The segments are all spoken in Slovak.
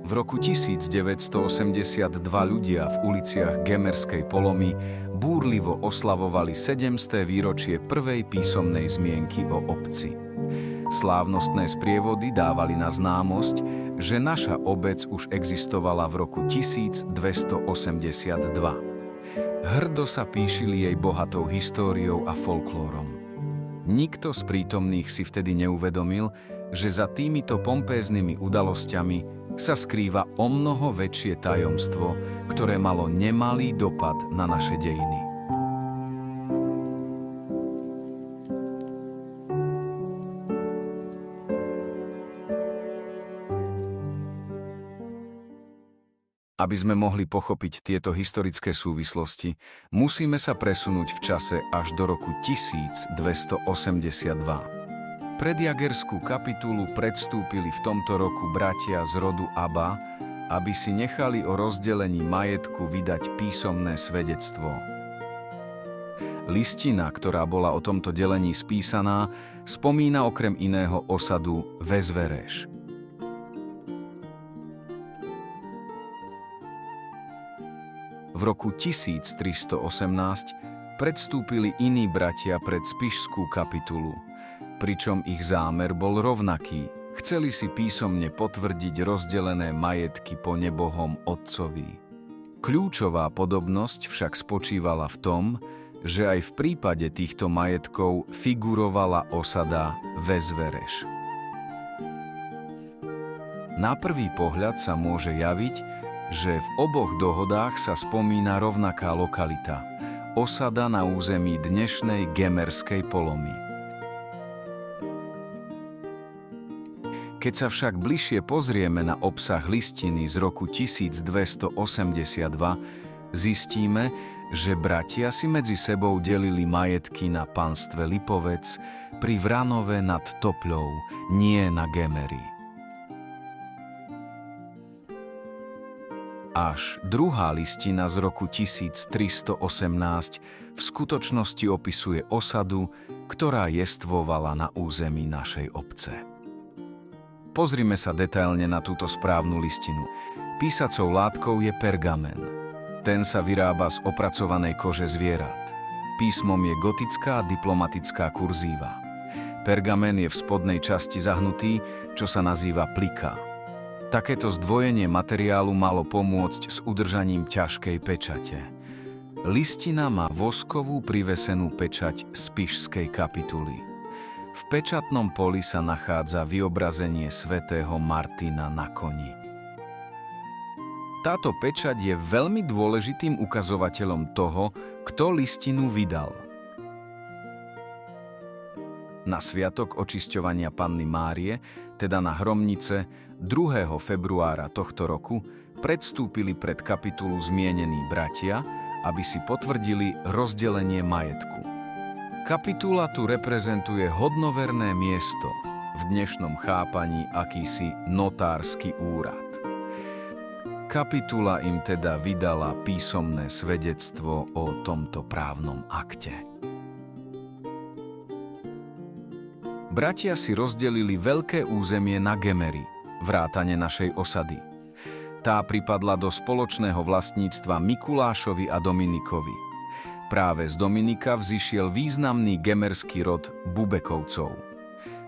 V roku 1982 ľudia v uliciach Gemerskej Polomy búrlivo oslavovali 700. výročie prvej písomnej zmienky o obci. Slávnostné sprievody dávali na známosť, že naša obec už existovala v roku 1282. Hrdo sa píšili jej bohatou históriou a folklórom. Nikto z prítomných si vtedy neuvedomil, že za týmito pompéznymi udalosťami sa skrýva omnoho väčšie tajomstvo, ktoré malo nemalý dopad na naše dejiny. Aby sme mohli pochopiť tieto historické súvislosti, musíme sa presunúť v čase až do roku 1282. Pred Jagerskú kapitulu predstúpili v tomto roku bratia z rodu Aba, aby si nechali o rozdelení majetku vydať písomné svedectvo. Listina, ktorá bola o tomto delení spísaná, spomína okrem iného osadu Vezvereš. V roku 1318 predstúpili iní bratia pred Spišskú kapitulu, pričom ich zámer bol rovnaký. Chceli si písomne potvrdiť rozdelené majetky po nebohom otcovi. Kľúčová podobnosť však spočívala v tom, že aj v prípade týchto majetkov figurovala osada Vezvereš. Na prvý pohľad sa môže javiť, že v oboch dohodách sa spomína rovnaká lokalita, osada na území dnešnej Gemerskej Polomy. Keď sa však bližšie pozrieme na obsah listiny z roku 1282, zistíme, že bratia si medzi sebou delili majetky na panstve Lipovec pri Vranove nad Topľou, nie na Gemeri. Až druhá listina z roku 1318 v skutočnosti opisuje osadu, ktorá jestvovala na území našej obce. Pozrime sa detailne na túto správnu listinu. Písacou látkou je pergamen. Ten sa vyrába z opracovanej kože zvierat. Písmom je gotická a diplomatická kurzíva. Pergamen je v spodnej časti zahnutý, čo sa nazýva plika. Takéto zdvojenie materiálu malo pomôcť s udržaním ťažkej pečate. Listina má voskovú privesenú pečať Spišskej kapituly. V pečatnom poli sa nachádza vyobrazenie svätého Martina na koni. Táto pečať je veľmi dôležitým ukazovateľom toho, kto listinu vydal. Na sviatok očisťovania Panny Márie, teda na Hromnice, 2. februára tohto roku, predstúpili pred kapitulu zmienení bratia, aby si potvrdili rozdelenie majetku. Kapitula tu reprezentuje hodnoverné miesto, v dnešnom chápaní akýsi notársky úrad. Kapitula im teda vydala písomné svedectvo o tomto právnom akte. Bratia si rozdelili veľké územie na Gemeri, vrátane našej osady. Tá pripadla do spoločného vlastníctva Mikulášovi a Dominikovi. Práve z Dominika vzišiel významný gemerský rod Bubekovcov.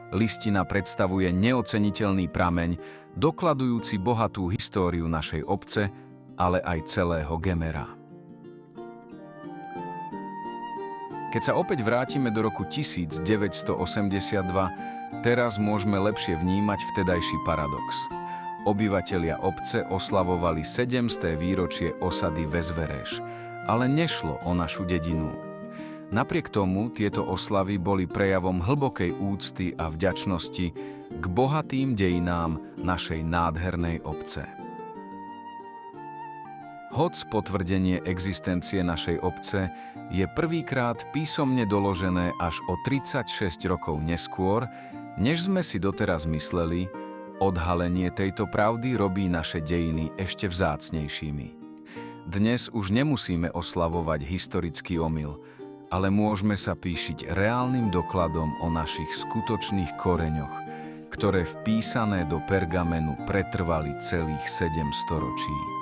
Listina predstavuje neoceniteľný prameň, dokladujúci bohatú históriu našej obce, ale aj celého Gemera. Keď sa opäť vrátime do roku 1982, teraz môžeme lepšie vnímať vtedajší paradox. Obyvatelia obce oslavovali 700. výročie osady Vezvereš, ale nešlo o našu dedinu. Napriek tomu tieto oslavy boli prejavom hlbokej úcty a vďačnosti k bohatým dejinám našej nádhernej obce. Hoc potvrdenie existencie našej obce je prvýkrát písomne doložené až o 36 rokov neskôr, než sme si doteraz mysleli, odhalenie tejto pravdy robí naše dejiny ešte vzácnejšími. Dnes už nemusíme oslavovať historický omyl, ale môžeme sa píšiť reálnym dokladom o našich skutočných koreňoch, ktoré vpísané do pergamenu pretrvali celých 7 storočí.